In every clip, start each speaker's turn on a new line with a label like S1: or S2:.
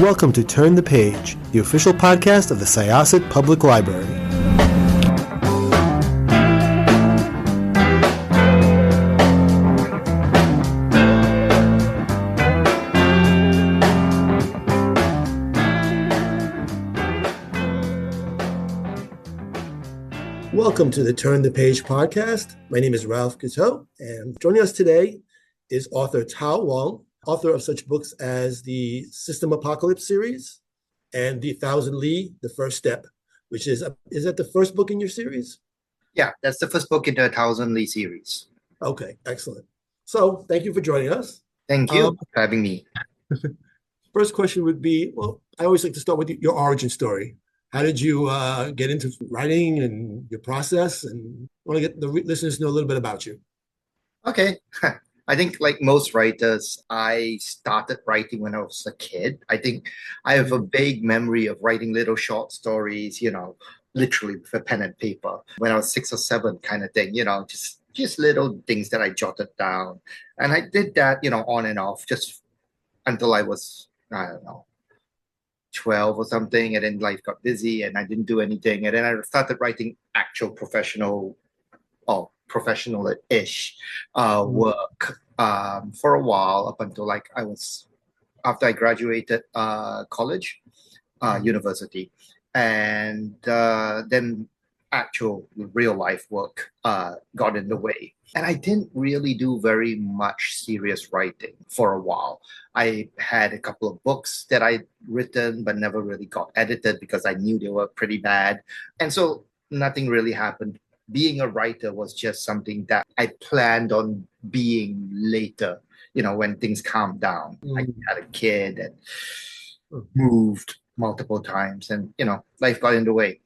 S1: welcome to Turn the Page, the official podcast of the Syosset Public Library. Welcome to the Turn the Page podcast. My name is Ralph Guiteau, and joining us today is author Tao Wong, author of such books as the System Apocalypse series and The Thousand Li, The First Step, which is that the first book in your series?
S2: Yeah, that's the first book in the Thousand Li series.
S1: Okay, excellent. So thank you for joining us.
S2: Thank you for having me.
S1: First question would be, well, I always like to start with your origin story. How did you get into writing and your process? And I want to get the listeners to know a little bit about you.
S2: Okay. I think like most writers, I started writing when I was a kid. I think I have a vague memory of writing little short stories, literally with a pen and paper when I was 6 or 7 kind of thing, just little things that I jotted down. And I did that, on and off just until I was, I don't know, 12 or something, and then life got busy and I didn't do anything, and then I started writing actual professional-ish work for a while, up until like after I graduated college, university, and then actual real life work got in the way. And I didn't really do very much serious writing for a while. I had a couple of books that I'd written, but never really got edited because I knew they were pretty bad. And so nothing really happened. Being a writer was just something that I planned on being later, when things calmed down. I had a kid and moved multiple times, and, life got in the way.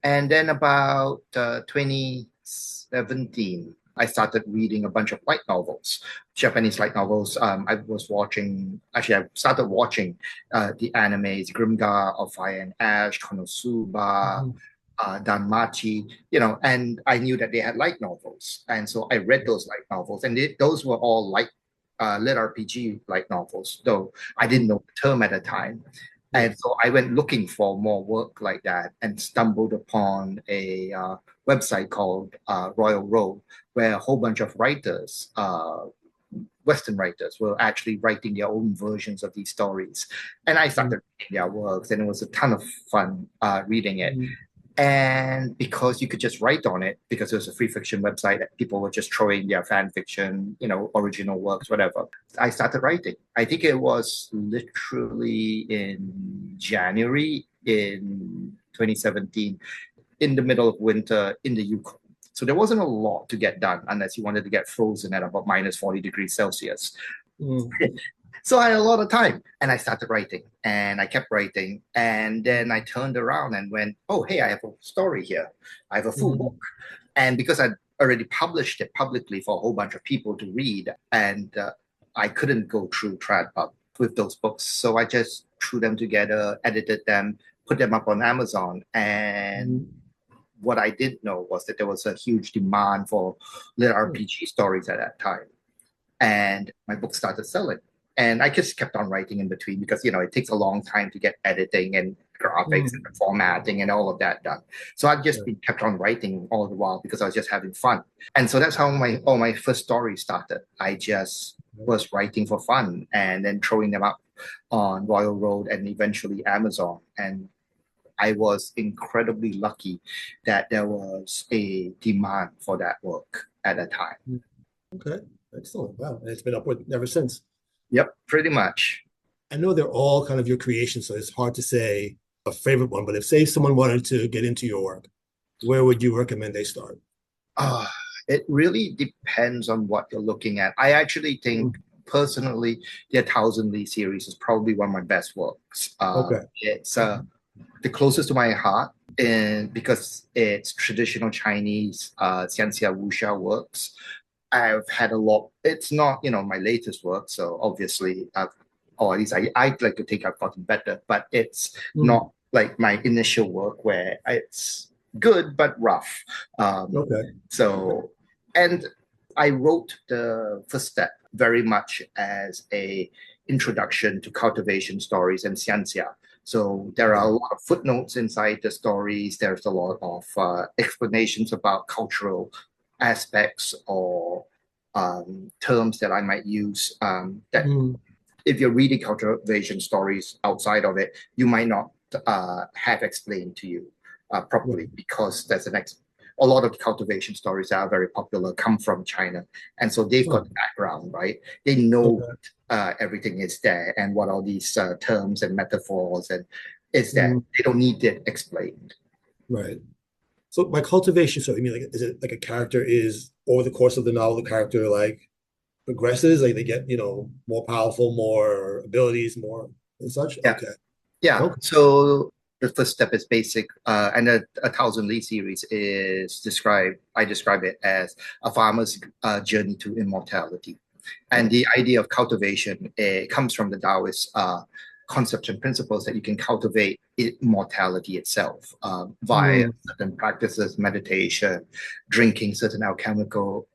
S2: And then about 2017, I started reading a bunch of light novels, Japanese light novels. I started watching the animes, Grimgar of Fire and Ash, Konosuba, Danmachi, and I knew that they had light novels. And so I read those light novels, and those were all lit RPG light novels, though I didn't know the term at the time. And so I went looking for more work like that and stumbled upon a website called Royal Road, where a whole bunch of writers, Western writers, were actually writing their own versions of these stories. And I started reading their works, and it was a ton of fun reading it. And because you could just write on it, because it was a free fiction website, that people were just throwing their fan fiction, original works, whatever, I started writing. I think it was literally in January in 2017, in the middle of winter in the Yukon. So there wasn't a lot to get done unless you wanted to get frozen at about minus 40 degrees Celsius. So I had a lot of time, and I started writing, and I kept writing, and then I turned around and went, oh, hey, I have a story here. I have a full book. And because I'd already published it publicly for a whole bunch of people to read, and I couldn't go through TradPub with those books, so I just threw them together, edited them, put them up on Amazon, and what I didn't know was that there was a huge demand for little RPG stories at that time, and my book started selling. And I just kept on writing in between because, it takes a long time to get editing and graphics and formatting and all of that done. So I've just been kept on writing all the while because I was just having fun. And so that's how all my first stories started. I just was writing for fun and then throwing them up on Royal Road and eventually Amazon. And I was incredibly lucky that there was a demand for that work at that time.
S1: Okay, excellent. Wow, and it's been upward ever since.
S2: Yep, pretty much.
S1: I know they're all kind of your creations, so it's hard to say a favorite one, but if, say, someone wanted to get into your work, where would you recommend they start?
S2: It really depends on what you're looking at. I actually think, personally, the Thousand Li series is probably one of my best works. It's the closest to my heart, because it's traditional Chinese Xianxia Wuxia works. I've had a lot. It's not, my latest work, so obviously, or at least I'd like to think I've gotten better, but it's not like my initial work where it's good but rough. So, and I wrote the first step very much as a introduction to cultivation stories and xianxia. So there are a lot of footnotes inside the stories. There's a lot of explanations about cultural aspects or terms that I might use that if you're reading cultivation stories outside of it, you might not have explained to you properly because there's a lot of cultivation stories that are very popular come from China. And so they've got the background, right? They know everything is there and what are these terms and metaphors and is that they don't need it explained.
S1: Right. So by cultivation, so you mean like is it like a character is over the course of the novel, the character like progresses, like they get, more powerful, more abilities, more and such?
S2: Yeah.
S1: Okay.
S2: Yeah.
S1: Okay.
S2: So the first step is basic, and a Thousand Li series is I describe it as a farmer's journey to immortality. And the idea of cultivation comes from the Taoist concepts and principles that you can cultivate immortality itself via certain practices, meditation, drinking certain alchemical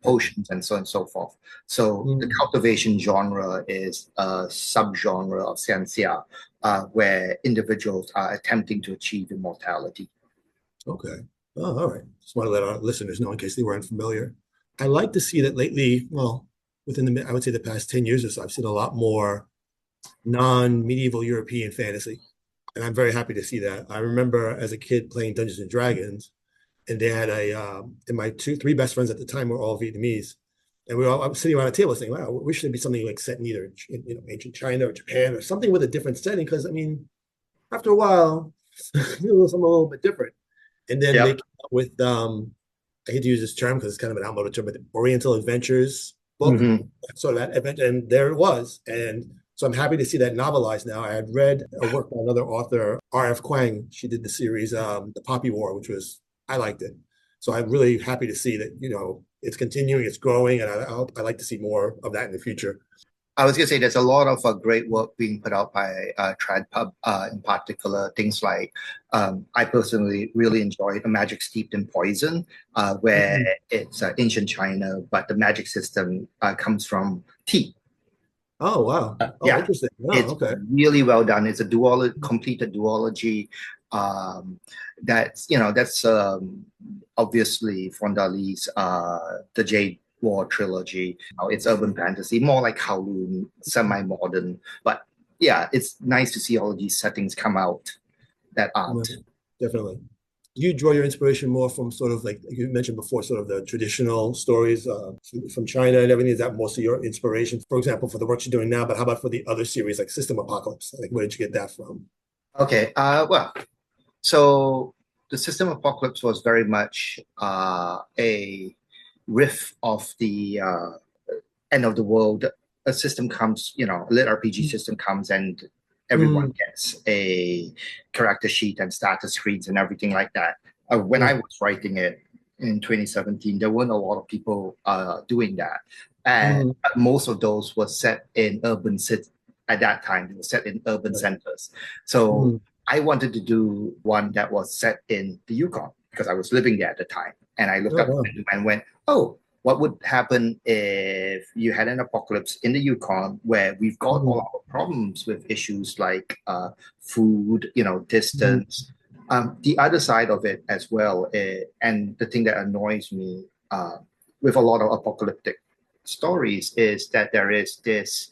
S2: potions, and so on and so forth. So the cultivation genre is a subgenre of xianxia, where individuals are attempting to achieve immortality.
S1: Okay. Oh, all right. Just want to let our listeners know in case they weren't familiar. I like to see that lately, well, I would say the past 10 years or so, I've seen a lot more non-medieval European fantasy. And I'm very happy to see that. I remember as a kid playing Dungeons and Dragons, and they had and my three best friends at the time were all Vietnamese. And I was sitting around a table saying, wow, we should be something like set in either, ancient China or Japan or something with a different setting. Because, I mean, after a while, it was something a little bit different. And then they came up with, I hate to use this term because it's kind of an outmoded term, but the Oriental Adventures book, sort of that event, and there it was. And so I'm happy to see that novelized now. I had read a work by another author, R.F. Kuang. She did the series, The Poppy War, I liked it. So I'm really happy to see that, it's continuing, it's growing, and I like to see more of that in the future.
S2: I was going to say there's a lot of great work being put out by TradPub in particular. Things like I personally really enjoy The Magic Steeped in Poison, where it's ancient China, but the magic system comes from tea.
S1: Oh, wow. Oh, interesting. Oh,
S2: it's
S1: okay.
S2: really well done. It's a completed duology. That's obviously Fondali's The Jade War trilogy. It's urban fantasy, more like Kowloon, semi-modern. But yeah, it's nice to see all of these settings come out that aren't.
S1: Definitely. Do you draw your inspiration more from sort of like you mentioned before, sort of the traditional stories from China and everything? Is that most of your inspiration, for example, for the work you're doing now? But how about for the other series like System Apocalypse? Like, where did you get that from?
S2: Okay. So the System Apocalypse was very much a riff of the end of the world. A system comes, a lit RPG system comes, and everyone gets a character sheet and status screens and everything like that. When I was writing it in 2017, there weren't a lot of people doing that. And most of those were set in urban cities. At that time, they were set in urban centers. So I wanted to do one that was set in the Yukon because I was living there at the time. And I looked up and went, oh, what would happen if you had an apocalypse in the Yukon where we've got all our problems with issues like food, distance. The other side of it as well, and the thing that annoys me with a lot of apocalyptic stories is that there is this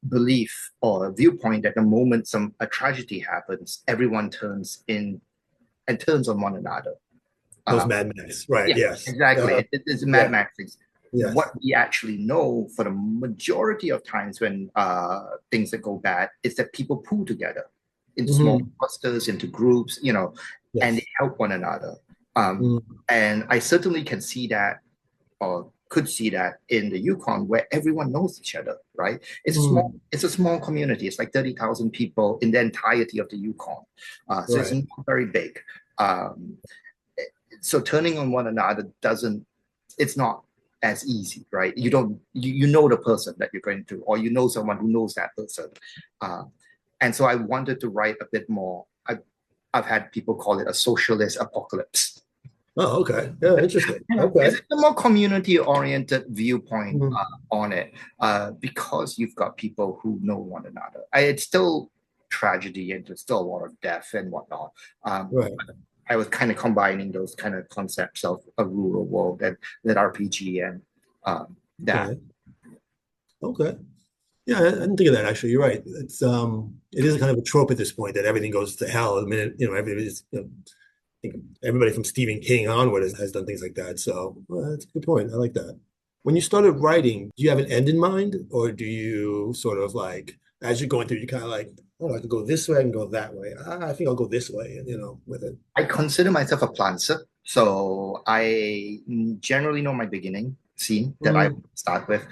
S2: belief or viewpoint that the moment a tragedy happens, everyone turns on one another.
S1: Those Mad Max, right?
S2: Yeah,
S1: Yes,
S2: exactly. It's Mad Max things.
S1: Yes.
S2: What we actually know for the majority of times when things that go bad is that people pull together into small clusters, into groups, and they help one another. And I certainly can see that, or could see that in the Yukon, where everyone knows each other. Right? It's a small community. It's like 30,000 people in the entirety of the Yukon. So it's not very big. So turning on one another it's not as easy, right? You don't, you know the person that you're going to, or you know someone who knows that person. And so I wanted to write a bit more. I've had people call it a socialist apocalypse.
S1: Oh, okay. Yeah, interesting. Okay.
S2: It's a more community-oriented viewpoint
S1: Mhm.
S2: on it, because you've got people who know one another. It's still tragedy and there's still a lot of death and whatnot.
S1: Right.
S2: I was kind of combining those kind of concepts of a rural world and that RPG and that.
S1: Okay. Okay. Yeah, I didn't think of that actually. You're right. It is kind of a trope at this point that everything goes to hell. I mean, everybody's, I think everybody from Stephen King onward has done things like that. So well, that's a good point. I like that. When you started writing, do you have an end in mind, or do you sort of like, as you're going through, you kind of like, oh, I could go this way, I can go that way. I think I'll go this way, with it.
S2: I consider myself a planter, so I generally know my beginning scene that I
S1: Mm,
S2: start with,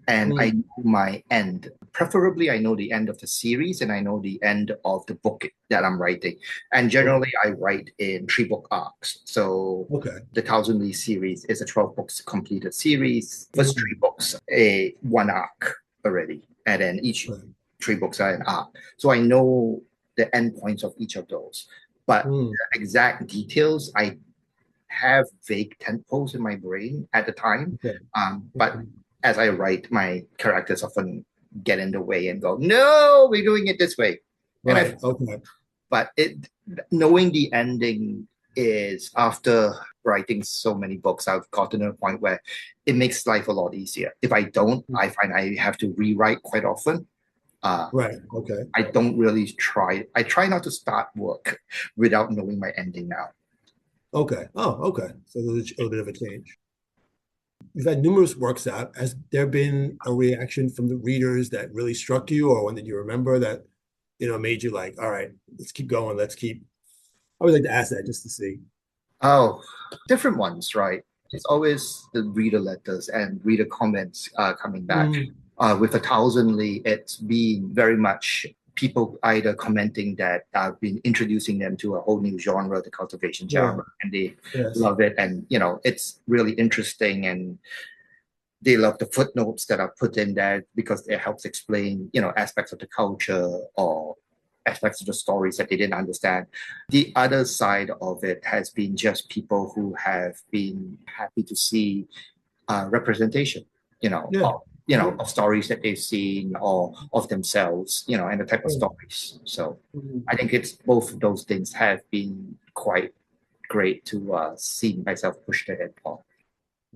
S2: and I
S1: mm,
S2: know my end. Preferably, I know the end of the series and I know the end of the book that I'm writing. And
S1: okay.
S2: generally, I write in three-book arcs. So
S1: Okay.
S2: the Thousand League series is a 12 books completed series. First three
S1: Mm,
S2: books, a one arc already, and then each
S1: right.
S2: three books are an arc. So I know the end points of each of those. But
S1: Mm,
S2: exact details, I have vague tempos in my brain at the time.
S1: okay.
S2: But
S1: Okay.
S2: as I write, my characters often get in the way and go, "No, we're doing it this way." And I,
S1: Right. Okay.
S2: but it knowing the ending is after writing so many books, I've gotten to a point where it makes life a lot easier. If I don't, I find I have to rewrite quite often. Uh,
S1: Right. Okay.
S2: I don't really try. I try not to start work without knowing my ending now.
S1: Okay. Oh, okay. So there's a little bit of a change. You've had numerous works out. Has there been a reaction from the readers that really struck you, or one that you remember that, made you like, all right, let's keep going. Let's keep. I would like to ask that just to see.
S2: Oh, different ones, right? It's always the reader letters and reader comments coming back.
S1: Mm,
S2: With a thousandly, it's been very much people either commenting that I've been introducing them to a whole new genre, the cultivation
S1: yeah.
S2: genre, and they
S1: Yes.
S2: love it. And, it's really interesting. And they love the footnotes that are put in there because it helps explain, aspects of the culture or aspects of the stories that they didn't understand. The other side of it has been just people who have been happy to see representation,
S1: Yeah. Yeah.
S2: of stories that they've seen or of themselves, and the type of
S1: Yeah.
S2: stories. So
S1: Mhm.
S2: I think it's both of those things have been quite great to see myself pushed ahead on.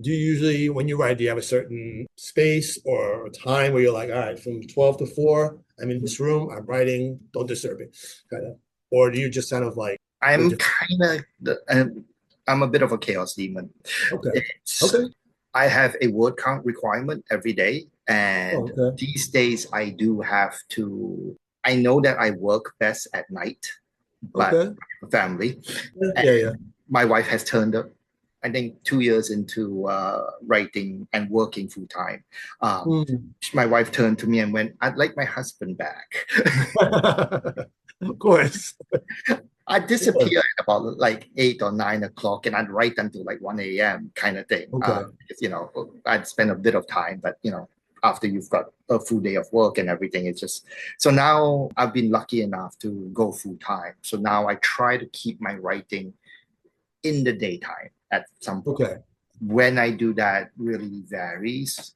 S1: Do you usually, when you write, do you have a certain space or a time where you're like, all right, from 12 to 4, I'm in this room, I'm writing, don't disturb me, kind of? Or do you just kind of like go
S2: I'm
S1: different?
S2: kind of I'm a bit of a chaos demon.
S1: Okay.
S2: It's
S1: Okay.
S2: I have a word count requirement every day,
S1: Oh,
S2: and
S1: okay.
S2: these days I do have to. I know that I work best at night, but
S1: Okay.
S2: family.
S1: Yeah.
S2: And
S1: Yeah. Yeah.
S2: my wife has turned up, I think, 2 years into writing and working full time. Um,
S1: Mm.
S2: my wife turned to me and went, "I'd like my husband back."
S1: Of course.
S2: I'd
S1: Sure.
S2: disappear at about like 8 or 9 o'clock and I'd write until like 1 a.m. kind of thing.
S1: Okay.
S2: Because, I'd spend a bit of time, but, after you've got a full day of work and everything, it's just so now I've been lucky enough to go full time. So now I try to keep my writing in the daytime at some point.
S1: Okay.
S2: When I do that really varies,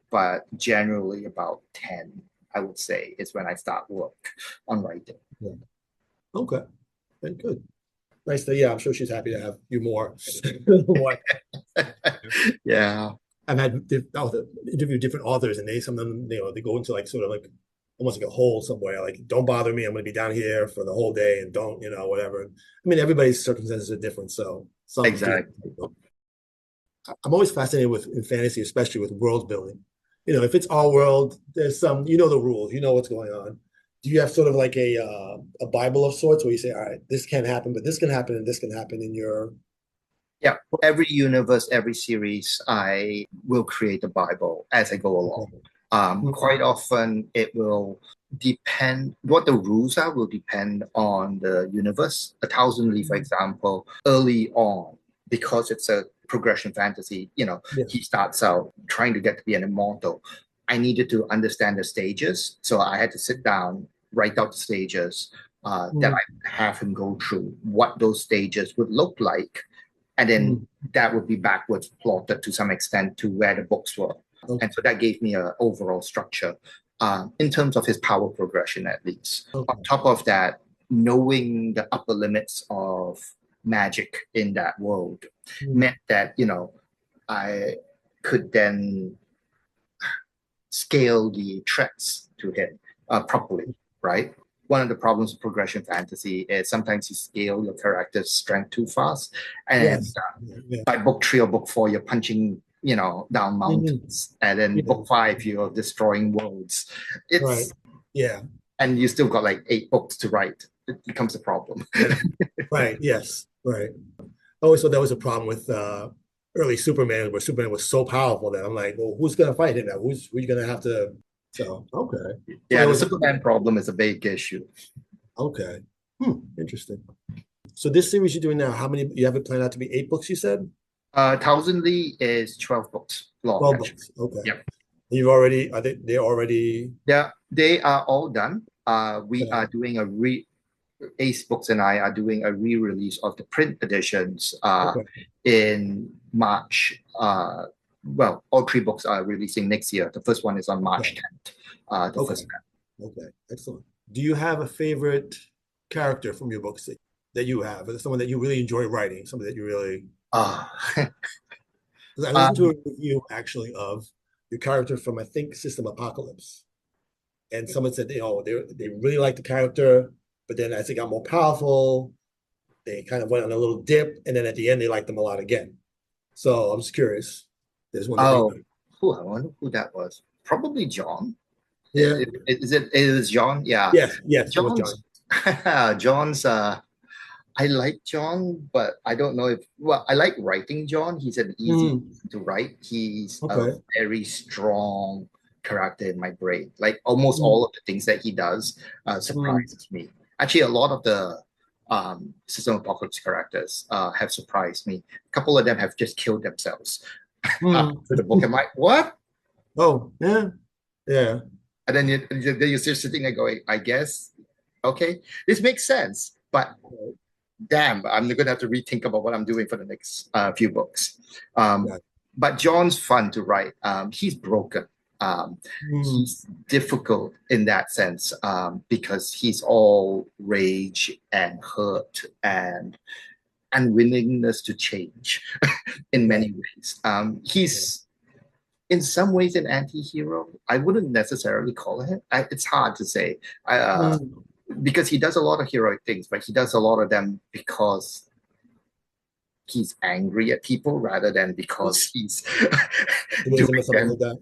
S2: but generally about 10, I would say, is when I start work on writing.
S1: Yeah. Okay. Very good. Nice to, yeah, I'm sure she's happy to have you more. More.
S2: Yeah.
S1: I've had interviewed different authors, and some of them, they go into like sort of like almost like a hole somewhere. Like, don't bother me. I'm going to be down here for the whole day, and don't, whatever. I mean, everybody's circumstances are different, so some do it.
S2: Exactly.
S1: I'm always fascinated with in fantasy, especially with world building. If it's our world, there's some, the rules, what's going on. Do you have sort of like a Bible of sorts where you say, all right, this can't happen, but this can happen, and this can happen in your.
S2: Yeah. Every universe, every series, I will create a Bible as I go along.
S1: Okay.
S2: Quite often, it will depend, what the rules are will depend on the universe. A Thousand League, for example, early on, because it's a progression fantasy,
S1: Yeah.
S2: he starts out trying to get to be an immortal. I needed to understand the stages. So I had to sit down, write out the stages that
S1: Mm,
S2: I have him go through, what those stages would look like and then
S1: Mm.
S2: that would be backwards plotted to some extent to where the books were.
S1: Okay.
S2: And so that gave me an overall structure in terms of his power progression, at least. On
S1: Okay.
S2: top of that, knowing the upper limits of magic in that world
S1: Mm.
S2: meant that, I could then scale the threats to him properly, right? One of the problems with progression fantasy is sometimes you scale your character's strength too fast, and
S1: Yes. Yeah.
S2: by book 3 or book 4, you're punching, down
S1: Mhm.
S2: mountains, and then
S1: Yeah.
S2: book 5, you're destroying worlds.
S1: Right.
S2: It's
S1: Yeah.
S2: and you still got like 8 books to write. It becomes a problem.
S1: Yeah. Right. Yes. Right. I always thought that was a problem with early Superman, where Superman was so powerful that I'm like, well, who's gonna fight him now? Who's gonna have to? So okay. So
S2: Yeah,
S1: there
S2: the
S1: was
S2: Superman problem is a big issue.
S1: okay. Interesting. So this series you're doing now, how many you have it planned out to be 8 books, you said?
S2: Thousand Lee is 12 books long,
S1: 12
S2: actually.
S1: books. Okay.
S2: Yep.
S1: You've already are they're already
S2: Yeah, they are all done. We
S1: okay.
S2: are doing Ace Books and I are doing a re-release of the print editions
S1: Okay.
S2: in March. Well, all 3 books are releasing next year. The first one is on March
S1: Okay.
S2: 10th. The
S1: Okay.
S2: first
S1: Okay. Excellent. Do you have a favorite character from your books that you have? Or someone that you really enjoy writing, something that you really
S2: uh,
S1: because I listened to
S2: um,
S1: a review actually of your character from I think System Apocalypse. And someone said, they really liked the character, but then as they got more powerful, they kind of went on a little dip, and then at the end they liked them a lot again. So I'm just curious. There's one that you
S2: oh, I wonder who that was. Probably John.
S1: yeah.
S2: It is John? Yeah.
S1: Yes, yes, it was
S2: John's
S1: John.
S2: John's I like John, but I don't know if I like writing John. He's an easy
S1: Mm,
S2: to write. He's a
S1: okay.
S2: very strong character in my brain. Like almost
S1: Mm,
S2: all of the things that he does
S1: mm,
S2: surprises me. Actually, a lot of the System Apocalypse characters have surprised me. A couple of them have just killed themselves
S1: mm.
S2: after the book. I'm like, what?
S1: Oh, yeah, yeah.
S2: And then you're still sitting there going, I guess, okay, this makes sense. But damn, I'm going to have to rethink about what I'm doing for the next few books.
S1: Yeah.
S2: But John's fun to write. He's broken.
S1: Mm,
S2: He's difficult in that sense because he's all rage and hurt and unwillingness to change in
S1: right.
S2: many ways.
S1: Yeah.
S2: He's in some ways an anti-hero. I wouldn't necessarily call him. It's hard to say.
S1: Mm.
S2: Because he does a lot of heroic things, but he does a lot of them because he's angry at people rather than because he's
S1: Optimism or
S2: doing
S1: something
S2: them.
S1: like that.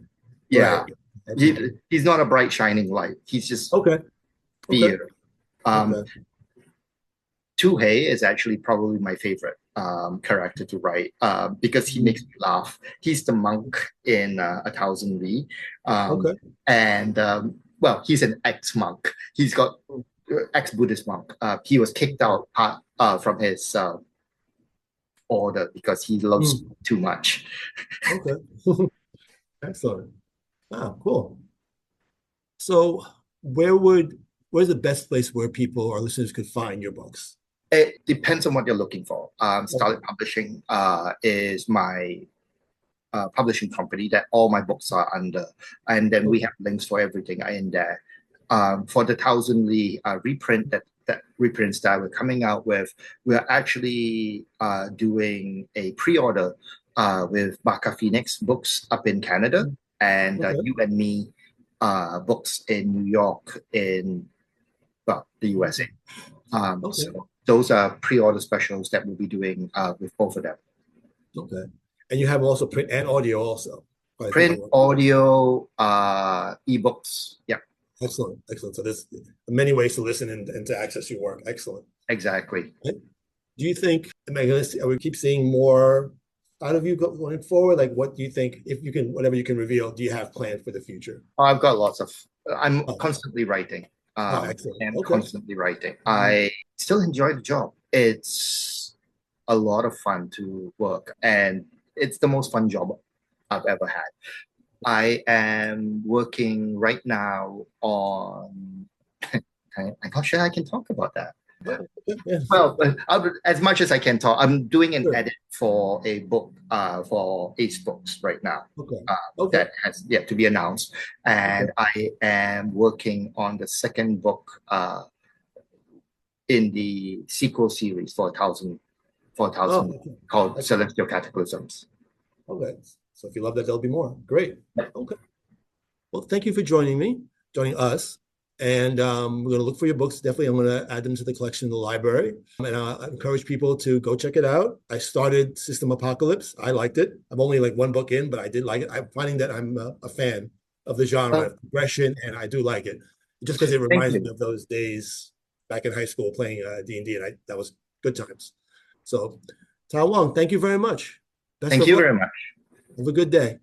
S2: Yeah,
S1: Right. Excellent.
S2: he's not a bright shining light. He's just
S1: Okay. Okay.
S2: fear. Um,
S1: Okay.
S2: Tuhei is actually probably my favorite character to write because he makes
S1: Mm,
S2: me laugh. He's the monk in A Thousand Li, um,
S1: okay.
S2: and well, he's an ex-monk. He's got ex-Buddhist monk. He was kicked
S1: Okay.
S2: out from his order because he loves
S1: Mm,
S2: too much.
S1: okay. Excellent. Ah, cool. So where's the best place where people or listeners could find your books?
S2: It depends on what you're looking for.
S1: Okay.
S2: Starlit Publishing is my publishing company that all my books are under, and then we
S1: Okay.
S2: have links for everything in there. For the Thousand Lee reprint that reprints that we're coming out with, we're actually doing a pre-order with Baka Phoenix Books up in Canada
S1: Mm,
S2: and
S1: okay.
S2: You and Me Books in New York in the USA.
S1: Okay. Okay.
S2: So those are pre-order specials that we'll be doing with both of them.
S1: Okay. And you have also print and audio also. Quite a few
S2: Print,
S1: more.
S2: audio, ebooks. Yeah,
S1: Excellent. Excellent. So there's many ways to listen and to access your work. Excellent.
S2: exactly.
S1: Do you think, am I going to see, are we keep seeing more out of you going forward? Like, what do you think, if you can, whatever you can reveal, do you have planned for the future?
S2: I've got lots of. I'm
S1: Oh,
S2: constantly writing.
S1: excellent.
S2: I'm
S1: Okay.
S2: constantly writing.
S1: Mhm.
S2: I still enjoy the job. It's a lot of fun to work, and it's the most fun job I've ever had. I am working right now on. I'm not sure I can talk about that.
S1: Yeah.
S2: Well, as much as I can talk, I'm doing an
S1: Sure.
S2: edit for a book for Ace Books right now.
S1: Okay. Okay.
S2: That has yet to be announced,
S1: Okay.
S2: and I am working on the second book in the sequel series for 1,000
S1: Oh, okay.
S2: called
S1: Excellent.
S2: Celestial Cataclysms.
S1: Okay. So if you love that, there'll be more. Great. Okay. Well, thank you for joining us. And we're going to look for your books. Definitely, I'm going to add them to the collection in the library. And I encourage people to go check it out. I started System Apocalypse. I liked it. I'm only like one book in, but I did like it. I'm finding that I'm a fan of the genre
S2: Oh,
S1: of progression, and I do like it. Just because it
S2: thank
S1: reminds me
S2: you.
S1: of those days back in high school playing D&D, and that was good times. So, Tao Wong, thank you very much. Best
S2: Thank
S1: of
S2: you
S1: luck.
S2: very much.
S1: Have a good day.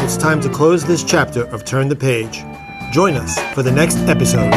S1: It's time to close this chapter of Turn the Page. Join us for the next episode.